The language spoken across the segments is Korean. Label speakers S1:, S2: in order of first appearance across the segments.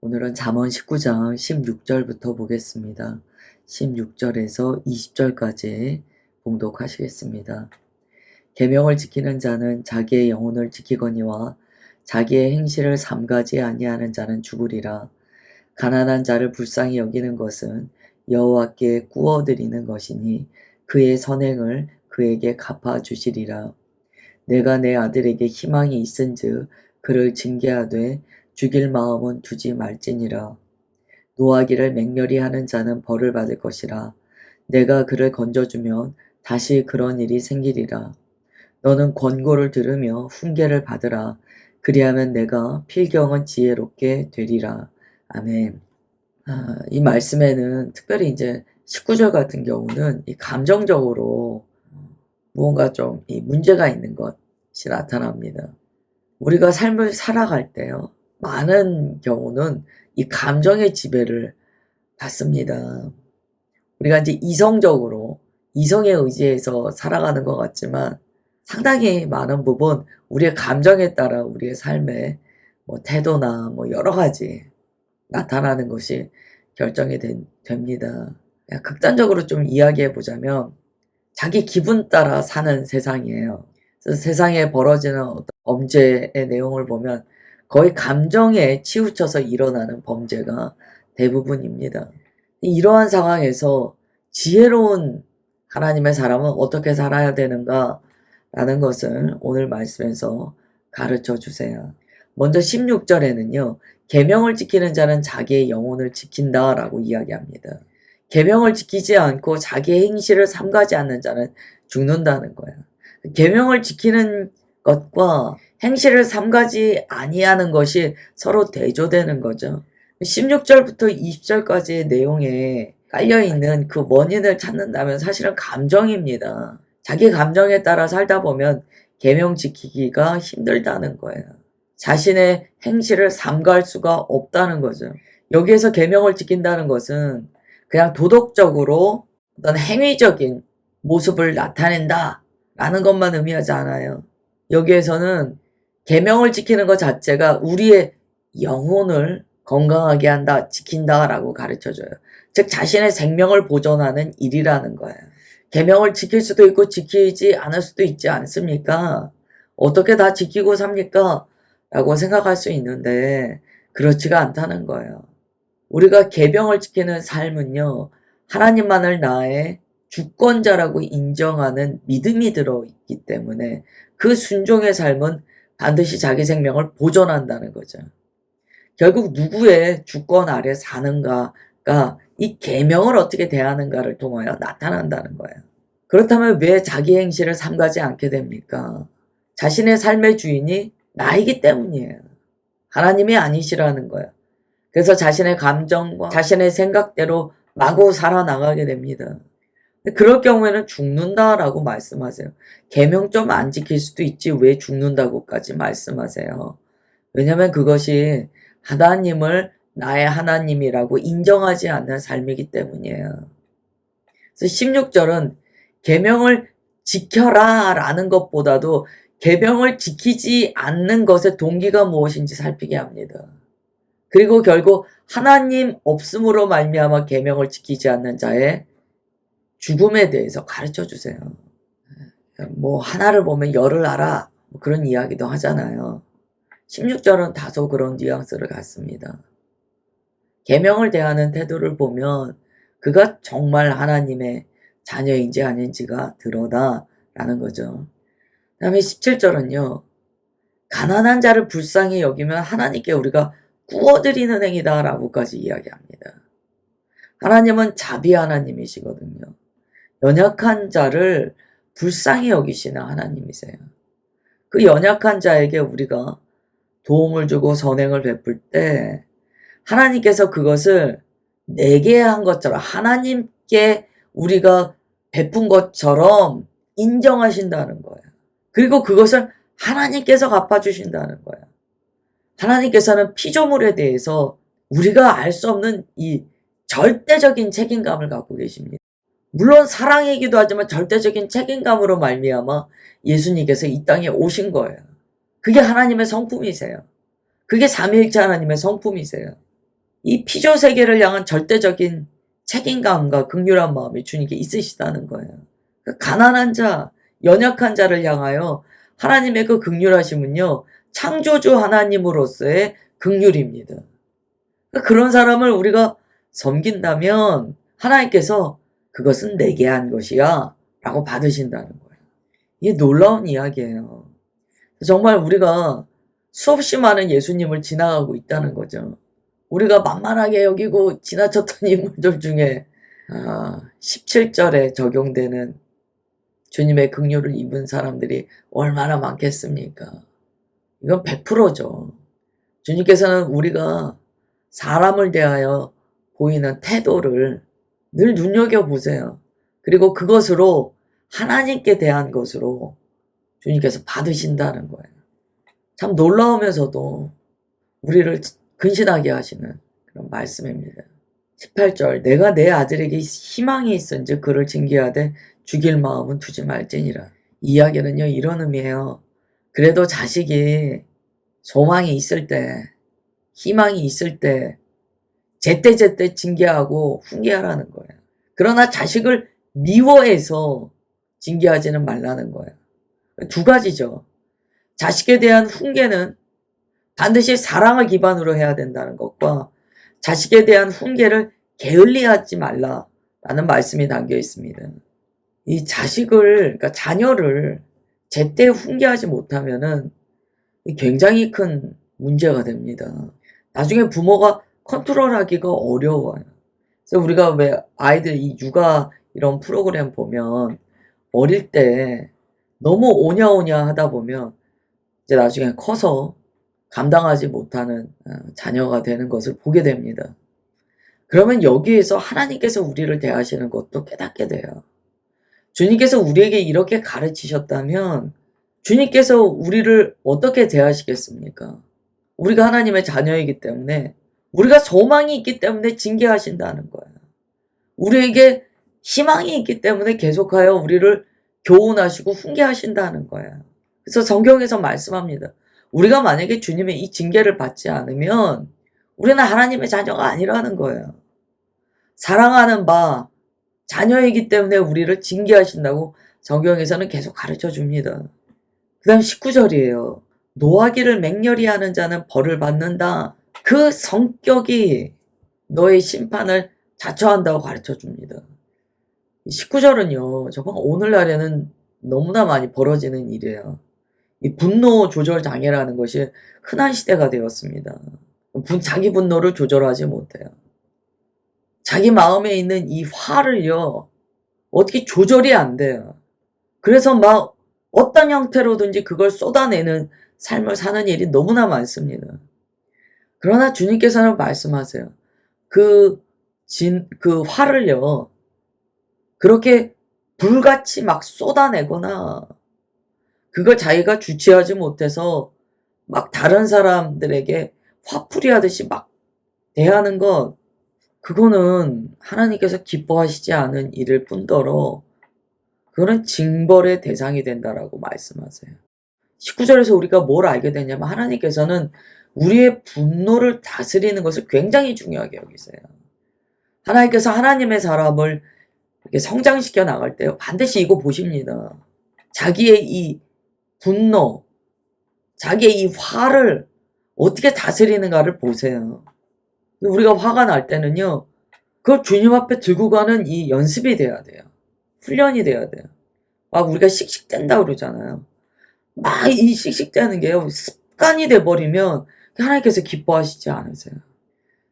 S1: 오늘은 잠언 19장 16절부터 보겠습니다. 16절에서 20절까지 봉독하시겠습니다. 계명을 지키는 자는 자기의 영혼을 지키거니와 자기의 행실을 삼가지 아니하는 자는 죽으리라. 가난한 자를 불쌍히 여기는 것은 여호와께 꾸어드리는 것이니 그의 선행을 그에게 갚아주시리라. 내가 내 아들에게 희망이 있은즉 그를 징계하되 죽일 마음은 두지 말지니라. 노하기를 맹렬히 하는 자는 벌을 받을 것이라. 내가 그를 건져주면 다시 그런 일이 생기리라. 너는 권고를 들으며 훈계를 받으라. 그리하면 내가 필경은 지혜롭게 되리라. 아멘. 이 말씀에는 특별히 이제 19절 같은 경우는 이 감정적으로 무언가 좀 이 문제가 있는 것이 나타납니다. 우리가 삶을 살아갈 때요, 많은 경우는 이 감정의 지배를 받습니다. 우리가 이제 이성적으로, 이성에 의지해서 살아가는 것 같지만 상당히 많은 부분 우리의 감정에 따라 우리의 삶의 태도나 여러 가지 나타나는 것이 결정이 됩니다. 극단적으로 좀 이야기해 보자면 자기 기분 따라 사는 세상이에요. 그래서 세상에 벌어지는 어떤 범죄의 내용을 보면 거의 감정에 치우쳐서 일어나는 범죄가 대부분입니다. 이러한 상황에서 지혜로운 하나님의 사람은 어떻게 살아야 되는가 라는 것을 오늘 말씀에서 가르쳐 주세요. 먼저 16절에는요. 계명을 지키는 자는 자기의 영혼을 지킨다 라고 이야기합니다. 계명을 지키지 않고 자기의 행실을 삼가지 않는 자는 죽는다는 거예요. 계명을 지키는 것과 행실을 삼가지 아니하는 것이 서로 대조되는 거죠. 16절부터 20절까지의 내용에 깔려있는 그 원인을 찾는다면 사실은 감정입니다. 자기 감정에 따라 살다 보면 계명 지키기가 힘들다는 거예요. 자신의 행실을 삼가할 수가 없다는 거죠. 여기에서 계명을 지킨다는 것은 그냥 도덕적으로 어떤 행위적인 모습을 나타낸다 라는 것만 의미하지 않아요. 여기에서는 계명을 지키는 것 자체가 우리의 영혼을 건강하게 한다, 지킨다 라고 가르쳐줘요. 즉 자신의 생명을 보존하는 일이라는 거예요. 계명을 지킬 수도 있고 지키지 않을 수도 있지 않습니까? 어떻게 다 지키고 삽니까? 라고 생각할 수 있는데 그렇지가 않다는 거예요. 우리가 계명을 지키는 삶은요, 하나님만을 나의 주권자라고 인정하는 믿음이 들어있기 때문에 그 순종의 삶은 반드시 자기 생명을 보존한다는 거죠. 결국 누구의 주권 아래 사는가가 이 계명을 어떻게 대하는가를 통하여 나타난다는 거예요. 그렇다면 왜 자기 행실을 삼가지 않게 됩니까? 자신의 삶의 주인이 나이기 때문이에요. 하나님이 아니시라는 거예요. 그래서 자신의 감정과 자신의 생각대로 마구 살아나가게 됩니다. 그럴 경우에는 죽는다라고 말씀하세요. 계명 좀 안 지킬 수도 있지 왜 죽는다고까지 말씀하세요. 왜냐하면 그것이 하나님을 나의 하나님이라고 인정하지 않는 삶이기 때문이에요. 그래서 16절은 계명을 지켜라 라는 것보다도 계명을 지키지 않는 것의 동기가 무엇인지 살피게 합니다. 그리고 결국 하나님 없음으로 말미암아 계명을 지키지 않는 자의 죽음에 대해서 가르쳐 주세요. 하나를 보면 열을 알아 그런 이야기도 하잖아요. 16절은 다소 그런 뉘앙스를 갖습니다. 계명을 대하는 태도를 보면 그가 정말 하나님의 자녀인지 아닌지가 드러나라는 거죠. 그 다음에 17절은요. 가난한 자를 불쌍히 여기면 하나님께 우리가 꾸어드리는 행위다 라고까지 이야기합니다. 하나님은 자비 하나님이시거든요. 연약한 자를 불쌍히 여기시는 하나님이세요. 그 연약한 자에게 우리가 도움을 주고 선행을 베풀 때 하나님께서 그것을 내게 한 것처럼 하나님께 우리가 베푼 것처럼 인정하신다는 거예요. 그리고 그것을 하나님께서 갚아주신다는 거예요. 하나님께서는 피조물에 대해서 우리가 알 수 없는 이 절대적인 책임감을 갖고 계십니다. 물론 사랑이기도 하지만 절대적인 책임감으로 말미암아 예수님께서 이 땅에 오신 거예요. 그게 하나님의 성품이세요. 그게 삼위일체 하나님의 성품이세요. 이 피조 세계를 향한 절대적인 책임감과 긍휼한 마음이 주님께 있으시다는 거예요. 그 가난한 자, 연약한 자를 향하여 하나님의 그 긍휼하심은요, 창조주 하나님으로서의 긍휼입니다. 그런 사람을 우리가 섬긴다면 하나님께서 그것은 내게 한 것이야 라고 받으신다는 거예요. 이게 놀라운 이야기예요. 정말 우리가 수없이 많은 예수님을 지나가고 있다는 거죠. 우리가 만만하게 여기고 지나쳤던 인물들 중에 17절에 적용되는 주님의 긍휼을 입은 사람들이 얼마나 많겠습니까? 이건 100%죠. 주님께서는 우리가 사람을 대하여 보이는 태도를 늘 눈여겨보세요. 그리고 그것으로 하나님께 대한 것으로 주님께서 받으신다는 거예요. 참 놀라우면서도 우리를 근신하게 하시는 그런 말씀입니다. 18절 내가 내 아들에게 희망이 있은즉 그를 징계하되 죽일 마음은 두지 말지니라. 이 이야기는요 이런 의미예요. 그래도 자식이 소망이 있을 때 희망이 있을 때 제때제때 징계하고 훈계하라는 거예요. 그러나 자식을 미워해서 징계하지는 말라는 거예요. 두 가지죠. 자식에 대한 훈계는 반드시 사랑을 기반으로 해야 된다는 것과 자식에 대한 훈계를 게을리하지 말라라는 말씀이 담겨 있습니다. 이 자식을, 그러니까 자녀를 제때 훈계하지 못하면은 굉장히 큰 문제가 됩니다. 나중에 부모가 컨트롤하기가 어려워요. 그래서 우리가 왜 아이들 이 육아 이런 프로그램 보면 어릴 때 너무 오냐오냐 하다 보면 이제 나중에 커서 감당하지 못하는 자녀가 되는 것을 보게 됩니다. 그러면 여기에서 하나님께서 우리를 대하시는 것도 깨닫게 돼요. 주님께서 우리에게 이렇게 가르치셨다면 주님께서 우리를 어떻게 대하시겠습니까? 우리가 하나님의 자녀이기 때문에 우리가 소망이 있기 때문에 징계하신다는 거예요. 우리에게 희망이 있기 때문에 계속하여 우리를 교훈하시고 훈계하신다는 거예요. 그래서 성경에서 말씀합니다. 우리가 만약에 주님의 이 징계를 받지 않으면 우리는 하나님의 자녀가 아니라는 거예요. 사랑하는 바 자녀이기 때문에 우리를 징계하신다고 성경에서는 계속 가르쳐 줍니다. 그 다음 19절이에요. 노하기를 맹렬히 하는 자는 벌을 받는다. 그 성격이 너의 심판을 자초한다고 가르쳐 줍니다. 19절은요. 정말 오늘날에는 너무나 많이 벌어지는 일이에요. 이 분노 조절 장애라는 것이 흔한 시대가 되었습니다. 자기 분노를 조절하지 못해요. 자기 마음에 있는 이 화를요. 어떻게 조절이 안 돼요. 그래서 막 어떤 형태로든지 그걸 쏟아내는 삶을 사는 일이 너무나 많습니다. 그러나 주님께서는 말씀하세요. 그 화를요. 그렇게 불같이 막 쏟아내거나 그걸 자기가 주체하지 못해서 막 다른 사람들에게 화풀이 하듯이 막 대하는 것, 그거는 하나님께서 기뻐하시지 않은 일일 뿐더러 그거는 징벌의 대상이 된다라고 말씀하세요. 19절에서 우리가 뭘 알게 되냐면 하나님께서는 우리의 분노를 다스리는 것을 굉장히 중요하게 여기세요. 하나님께서 하나님의 사람을 이렇게 성장시켜 나갈 때 반드시 이거 보십니다. 자기의 이 분노, 자기의 이 화를 어떻게 다스리는가를 보세요. 우리가 화가 날 때는요. 그걸 주님 앞에 들고 가는 이 연습이 돼야 돼요. 훈련이 돼야 돼요. 막 우리가 씩씩댄다 그러잖아요. 막 이 씩씩대는 게요. 습관이 돼버리면 하나님께서 기뻐하시지 않으세요.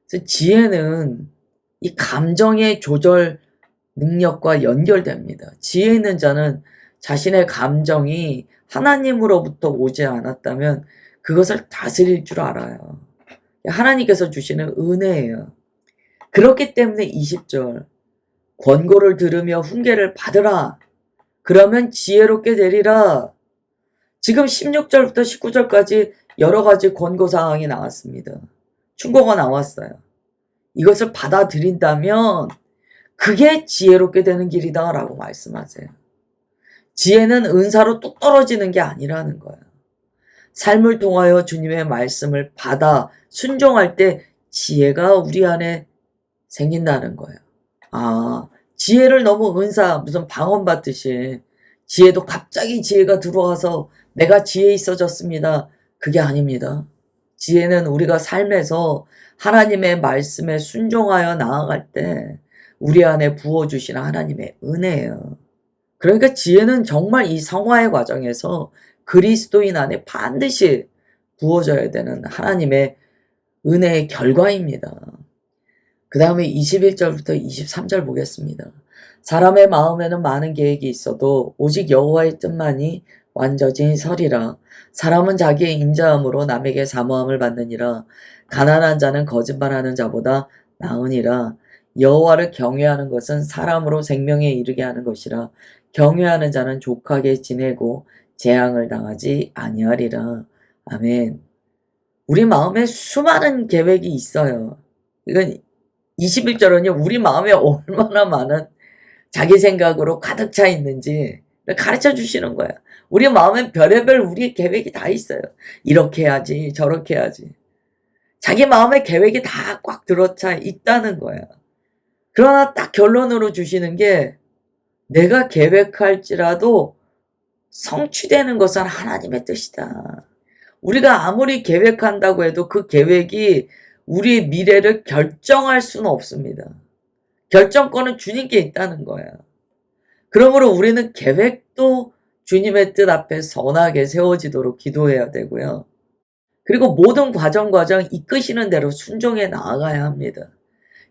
S1: 그래서 지혜는 이 감정의 조절 능력과 연결됩니다. 지혜 있는 자는 자신의 감정이 하나님으로부터 오지 않았다면 그것을 다스릴 줄 알아요. 하나님께서 주시는 은혜예요. 그렇기 때문에 20절 권고를 들으며 훈계를 받으라. 그러면 지혜롭게 되리라. 지금 16절부터 19절까지 여러 가지 권고사항이 나왔습니다. 충고가 나왔어요. 이것을 받아들인다면 그게 지혜롭게 되는 길이다 라고 말씀하세요. 지혜는 은사로 뚝 떨어지는 게 아니라는 거예요. 삶을 통하여 주님의 말씀을 받아 순종할 때 지혜가 우리 안에 생긴다는 거예요. 아, 지혜를 너무 무슨 방언 받듯이 지혜도 갑자기 지혜가 들어와서 내가 지혜 있어졌습니다. 그게 아닙니다. 지혜는 우리가 삶에서 하나님의 말씀에 순종하여 나아갈 때 우리 안에 부어주시는 하나님의 은혜예요. 그러니까 지혜는 정말 이 성화의 과정에서 그리스도인 안에 반드시 부어져야 되는 하나님의 은혜의 결과입니다. 그 다음에 21절부터 23절 보겠습니다. 사람의 마음에는 많은 계획이 있어도 오직 여호와의 뜻만이 완전히 서리라. 사람은 자기의 인자함으로 남에게 사모함을 받느니라. 가난한 자는 거짓말하는 자보다 나으니라. 여호와를 경외하는 것은 사람으로 생명에 이르게 하는 것이라. 경외하는 자는 족하게 지내고 재앙을 당하지 아니하리라. 아멘. 우리 마음에 수많은 계획이 있어요. 이건 21절은요, 우리 마음에 얼마나 많은 자기 생각으로 가득 차 있는지 가르쳐 주시는 거야. 우리 마음엔 별의별 우리의 계획이 다 있어요. 이렇게 해야지, 저렇게 해야지. 자기 마음에 계획이 다 꽉 들어차 있다는 거야. 그러나 딱 결론으로 주시는 게 내가 계획할지라도 성취되는 것은 하나님의 뜻이다. 우리가 아무리 계획한다고 해도 그 계획이 우리의 미래를 결정할 수는 없습니다. 결정권은 주님께 있다는 거야. 그러므로 우리는 계획도 주님의 뜻 앞에 선하게 세워지도록 기도해야 되고요. 그리고 모든 과정 이끄시는 대로 순종해 나아가야 합니다.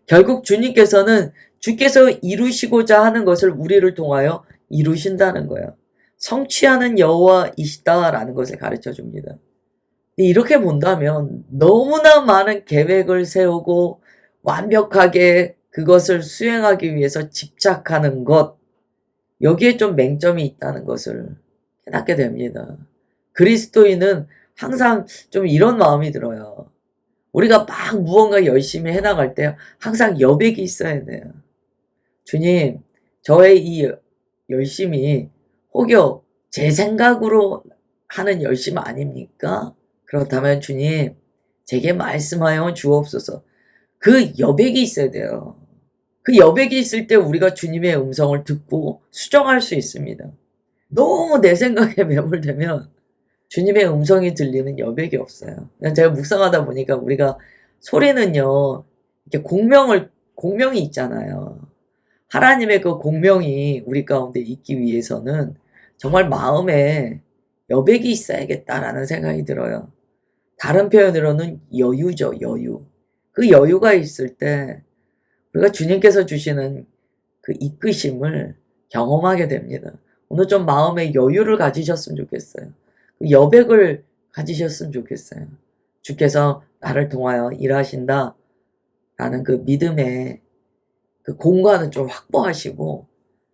S1: 결국 주님께서는 주께서 이루시고자 하는 것을 우리를 통하여 이루신다는 거예요. 성취하는 여호와이시다라는 것을 가르쳐 줍니다. 이렇게 본다면 너무나 많은 계획을 세우고 완벽하게 그것을 수행하기 위해서 집착하는 것, 여기에 좀 맹점이 있다는 것을 깨닫게 됩니다. 그리스도인은 항상 좀 이런 마음이 들어요. 우리가 막 무언가 열심히 해나갈 때 항상 여백이 있어야 돼요. 주님, 저의 이 열심이 혹여 제 생각으로 하는 열심 아닙니까? 그렇다면 주님, 제게 말씀하여 주옵소서. 그 여백이 있어야 돼요. 그 여백이 있을 때 우리가 주님의 음성을 듣고 수정할 수 있습니다. 너무 내 생각에 매몰되면 주님의 음성이 들리는 여백이 없어요. 제가 묵상하다 보니까 우리가 소리는요, 이렇게 공명이 있잖아요. 하나님의 그 공명이 우리 가운데 있기 위해서는 정말 마음에 여백이 있어야겠다라는 생각이 들어요. 다른 표현으로는 여유죠, 여유. 그 여유가 있을 때 우리가 주님께서 주시는 그 이끄심을 경험하게 됩니다. 오늘 좀 마음에 여유를 가지셨으면 좋겠어요. 그 여백을 가지셨으면 좋겠어요. 주께서 나를 통하여 일하신다 라는 그 믿음의 그 공간을 좀 확보하시고,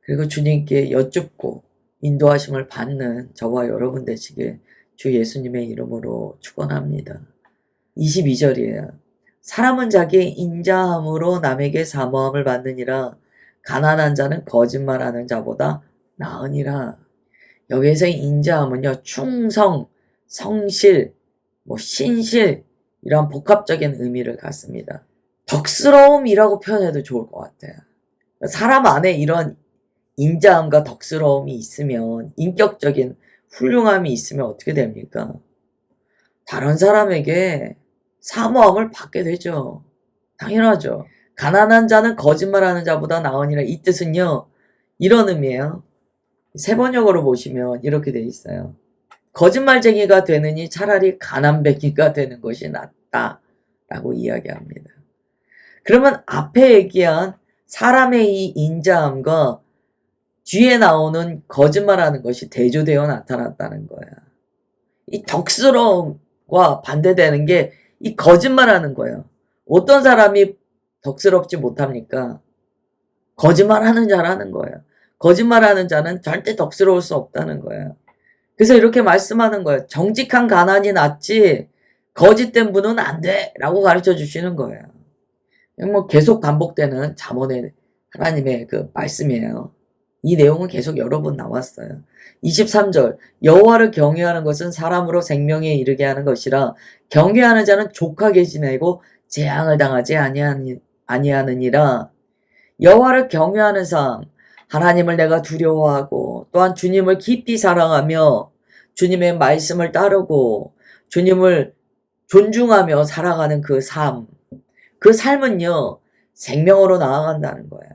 S1: 그리고 주님께 여쭙고 인도하심을 받는 저와 여러분 되시길 주 예수님의 이름으로 축원합니다. 22절이에요. 사람은 자기의 인자함으로 남에게 사모함을 받느니라. 가난한 자는 거짓말하는 자보다 나으니라. 여기에서의 인자함은요, 충성, 성실, 신실, 이런 복합적인 의미를 갖습니다. 덕스러움이라고 표현해도 좋을 것 같아요. 사람 안에 이런 인자함과 덕스러움이 있으면, 인격적인 훌륭함이 있으면 어떻게 됩니까? 다른 사람에게 사모함을 받게 되죠. 당연하죠. 가난한 자는 거짓말하는 자보다 나으니라. 이 뜻은요, 이런 의미예요. 세번역으로 보시면 이렇게 돼 있어요. 거짓말쟁이가 되느니 차라리 가난뱅이가 되는 것이 낫다라고 이야기합니다. 그러면 앞에 얘기한 사람의 이 인자함과 뒤에 나오는 거짓말하는 것이 대조되어 나타났다는 거야. 이 덕스러움과 반대되는 게 이 거짓말하는 거예요. 어떤 사람이 덕스럽지 못합니까? 거짓말하는 자라는 거예요. 거짓말하는 자는 절대 덕스러울 수 없다는 거예요. 그래서 이렇게 말씀하는 거예요. 정직한 가난이 낫지 거짓된 분은 안 돼 라고 가르쳐 주시는 거예요. 계속 반복되는 잠언의 하나님의 그 말씀이에요. 이 내용은 계속 여러 번 나왔어요. 23절, 여호와를 경외하는 것은 사람으로 생명에 이르게 하는 것이라. 경외하는 자는 족하게 지내고 재앙을 당하지 아니하느니라. 여호와를 경외하는 삶, 하나님을 내가 두려워하고 또한 주님을 깊이 사랑하며 주님의 말씀을 따르고 주님을 존중하며 살아가는 그 삶, 그 삶은요 생명으로 나아간다는 거예요.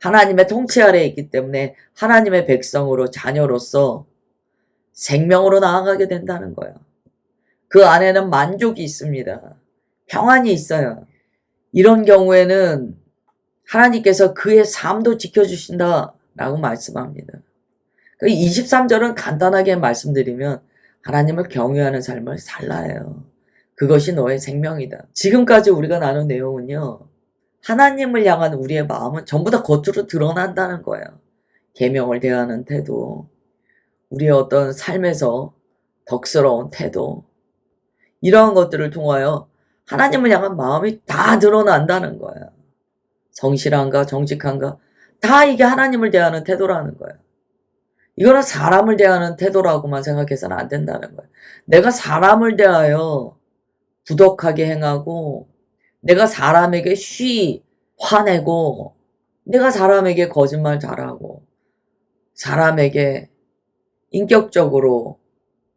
S1: 하나님의 통치 아래에 있기 때문에 하나님의 백성으로 자녀로서 생명으로 나아가게 된다는 거예요. 그 안에는 만족이 있습니다. 평안이 있어요. 이런 경우에는 하나님께서 그의 삶도 지켜주신다라고 말씀합니다. 23절은 간단하게 말씀드리면 하나님을 경외하는 삶을 살라예요. 그것이 너의 생명이다. 지금까지 우리가 나눈 내용은요. 하나님을 향한 우리의 마음은 전부 다 겉으로 드러난다는 거예요. 계명을 대하는 태도, 우리의 어떤 삶에서 덕스러운 태도, 이러한 것들을 통하여 하나님을 향한 마음이 다 드러난다는 거예요. 성실한가 정직한가 다 이게 하나님을 대하는 태도라는 거예요. 이거는 사람을 대하는 태도라고만 생각해서는 안 된다는 거예요. 내가 사람을 대하여 부덕하게 행하고 내가 사람에게 화내고 내가 사람에게 거짓말 잘하고 사람에게 인격적으로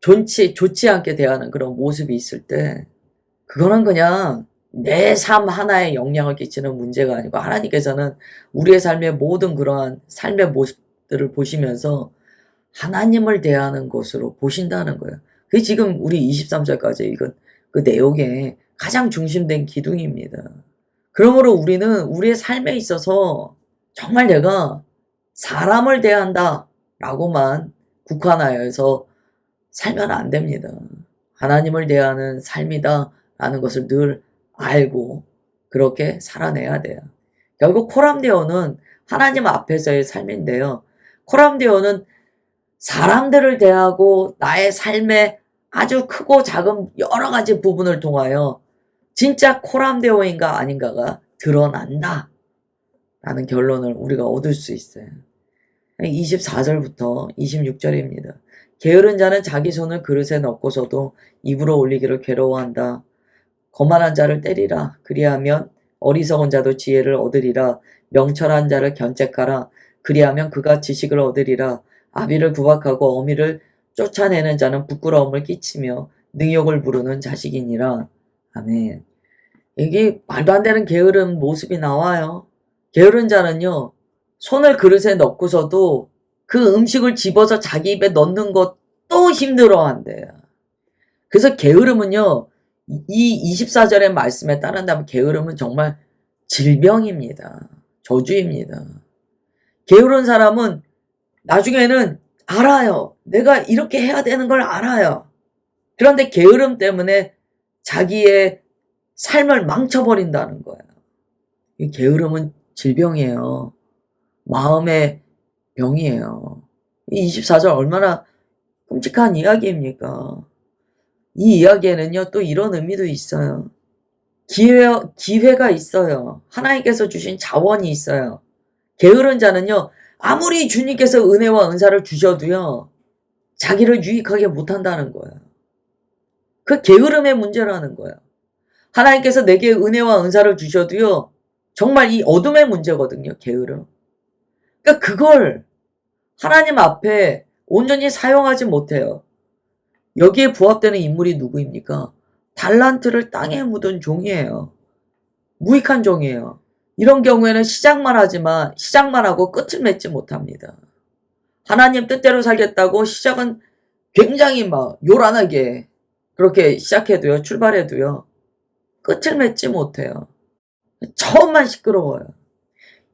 S1: 좋지 않게 대하는 그런 모습이 있을 때 그거는 그냥 내 삶 하나에 영향을 끼치는 문제가 아니고 하나님께서는 우리의 삶의 모든 그러한 삶의 모습들을 보시면서 하나님을 대하는 것으로 보신다는 거예요. 그게 지금 우리 23절까지 읽은 그 내용의 가장 중심된 기둥입니다. 그러므로 우리는 우리의 삶에 있어서 정말 내가 사람을 대한다 라고만 국한하여서 살면 안 됩니다. 하나님을 대하는 삶이다 라는 것을 늘 알고 그렇게 살아내야 돼요. 결국 코람데오는 하나님 앞에서의 삶인데요. 코람데오는 사람들을 대하고 나의 삶의 아주 크고 작은 여러 가지 부분을 통하여 진짜 코람데오인가 아닌가가 드러난다 라는 결론을 우리가 얻을 수 있어요. 24절부터 26절입니다. 게으른 자는 자기 손을 그릇에 넣고서도 입으로 올리기를 괴로워한다. 거만한 자를 때리라. 그리하면 어리석은 자도 지혜를 얻으리라. 명철한 자를 견책하라. 그리하면 그가 지식을 얻으리라. 아비를 구박하고 어미를 쫓아내는 자는 부끄러움을 끼치며 능욕을 부르는 자식이니라. 아멘. 이게 말도 안 되는 게으른 모습이 나와요. 게으른 자는요. 손을 그릇에 넣고서도 그 음식을 집어서 자기 입에 넣는 것도 힘들어한대요. 그래서 게으름은요. 이 24절의 말씀에 따른다면 게으름은 정말 질병입니다. 저주입니다. 게으른 사람은 나중에는 알아요. 내가 이렇게 해야 되는 걸 알아요. 그런데 게으름 때문에 자기의 삶을 망쳐버린다는 거예요. 이 게으름은 질병이에요. 마음의 병이에요. 이 24절 얼마나 끔찍한 이야기입니까? 이 이야기에는요, 또 이런 의미도 있어요. 기회가 있어요. 하나님께서 주신 자원이 있어요. 게으른 자는요, 아무리 주님께서 은혜와 은사를 주셔도요, 자기를 유익하게 못한다는 거예요. 그 게으름의 문제라는 거예요. 하나님께서 내게 은혜와 은사를 주셔도요, 정말 이 어둠의 문제거든요, 게으름. 그러니까 그걸 하나님 앞에 온전히 사용하지 못해요. 여기에 부합되는 인물이 누구입니까? 달란트를 땅에 묻은 종이에요. 무익한 종이에요. 이런 경우에는 시작만 하고 끝을 맺지 못합니다. 하나님 뜻대로 살겠다고 시작은 굉장히 막 요란하게 그렇게 시작해도요, 출발해도요, 끝을 맺지 못해요. 처음만 시끄러워요.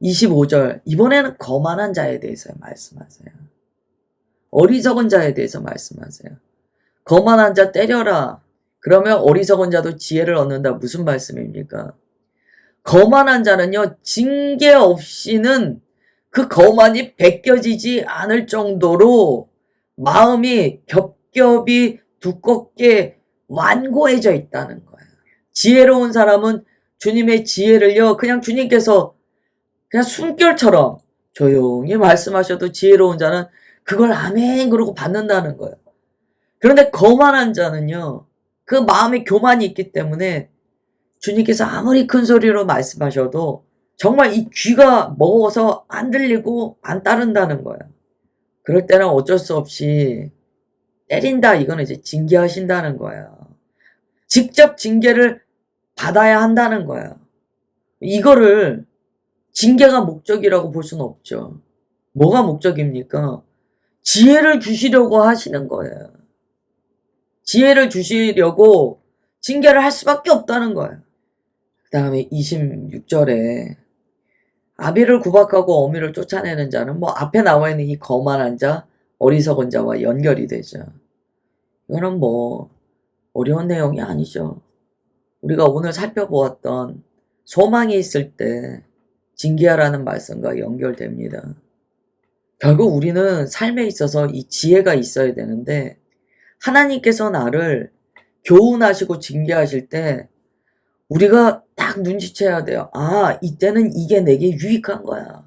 S1: 25절, 이번에는 거만한 자에 대해서 말씀하세요. 어리석은 자에 대해서 말씀하세요. 거만한 자 때려라. 그러면 어리석은 자도 지혜를 얻는다. 무슨 말씀입니까? 거만한 자는요, 징계 없이는 그 거만이 벗겨지지 않을 정도로 마음이 겹겹이 두껍게 완고해져 있다는 거예요. 지혜로운 사람은 주님의 지혜를요, 그냥 주님께서 그냥 숨결처럼 조용히 말씀하셔도 지혜로운 자는 그걸 아멘 그러고 받는다는 거예요. 그런데 거만한 자는요, 그 마음에 교만이 있기 때문에 주님께서 아무리 큰 소리로 말씀하셔도 정말 이 귀가 먹어서 안 들리고 안 따른다는 거야. 그럴 때는 어쩔 수 없이 때린다, 이거는 이제 징계하신다는 거야. 직접 징계를 받아야 한다는 거야. 이거를 징계가 목적이라고 볼 수는 없죠. 뭐가 목적입니까? 지혜를 주시려고 하시는 거예요. 지혜를 주시려고 징계를 할 수밖에 없다는 거예요. 그 다음에 26절에 아비를 구박하고 어미를 쫓아내는 자는 뭐 앞에 나와 있는 이 거만한 자, 어리석은 자와 연결이 되죠. 이거는 뭐 어려운 내용이 아니죠. 우리가 오늘 살펴보았던 소망이 있을 때 징계하라는 말씀과 연결됩니다. 결국 우리는 삶에 있어서 이 지혜가 있어야 되는데 하나님께서 나를 교훈하시고 징계하실 때 우리가 딱 눈치채야 돼요. 아, 이때는 이게 내게 유익한 거야.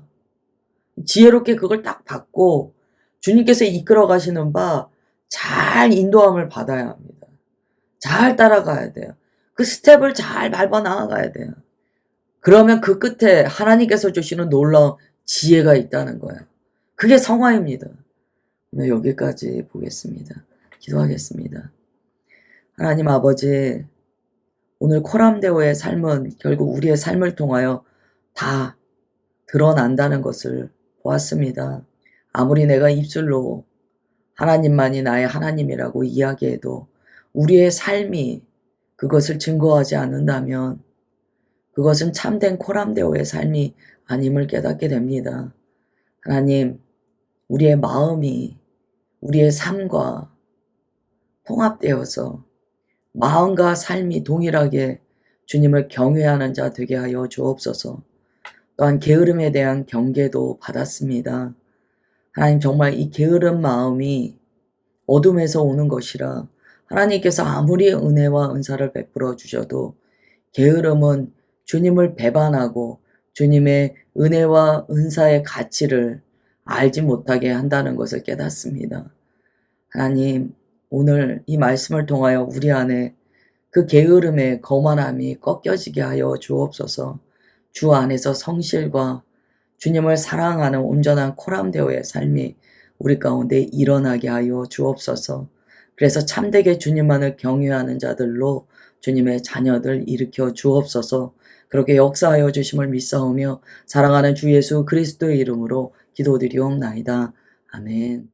S1: 지혜롭게 그걸 딱 받고 주님께서 이끌어 가시는 바 잘 인도함을 받아야 합니다. 잘 따라가야 돼요. 그 스텝을 잘 밟아 나가야 돼요. 그러면 그 끝에 하나님께서 주시는 놀라운 지혜가 있다는 거예요. 그게 성화입니다. 오늘 여기까지 보겠습니다. 기도하겠습니다. 하나님 아버지, 오늘 코람데오의 삶은 결국 우리의 삶을 통하여 다 드러난다는 것을 보았습니다. 아무리 내가 입술로 하나님만이 나의 하나님이라고 이야기해도 우리의 삶이 그것을 증거하지 않는다면 그것은 참된 코람데오의 삶이 아님을 깨닫게 됩니다. 하나님, 우리의 마음이 우리의 삶과 통합되어서 마음과 삶이 동일하게 주님을 경외하는 자 되게 하여 주옵소서. 또한 게으름에 대한 경계도 받았습니다. 하나님, 정말 이 게으른 마음이 어둠에서 오는 것이라 하나님께서 아무리 은혜와 은사를 베풀어 주셔도 게으름은 주님을 배반하고 주님의 은혜와 은사의 가치를 알지 못하게 한다는 것을 깨닫습니다. 하나님, 오늘 이 말씀을 통하여 우리 안에 그 게으름의 거만함이 꺾여지게 하여 주옵소서. 주 안에서 성실과 주님을 사랑하는 온전한 코람데오의 삶이 우리 가운데 일어나게 하여 주옵소서. 그래서 참되게 주님만을 경외하는 자들로 주님의 자녀들 일으켜 주옵소서. 그렇게 역사하여 주심을 믿사오며 사랑하는 주 예수 그리스도의 이름으로 기도드리옵나이다. 아멘.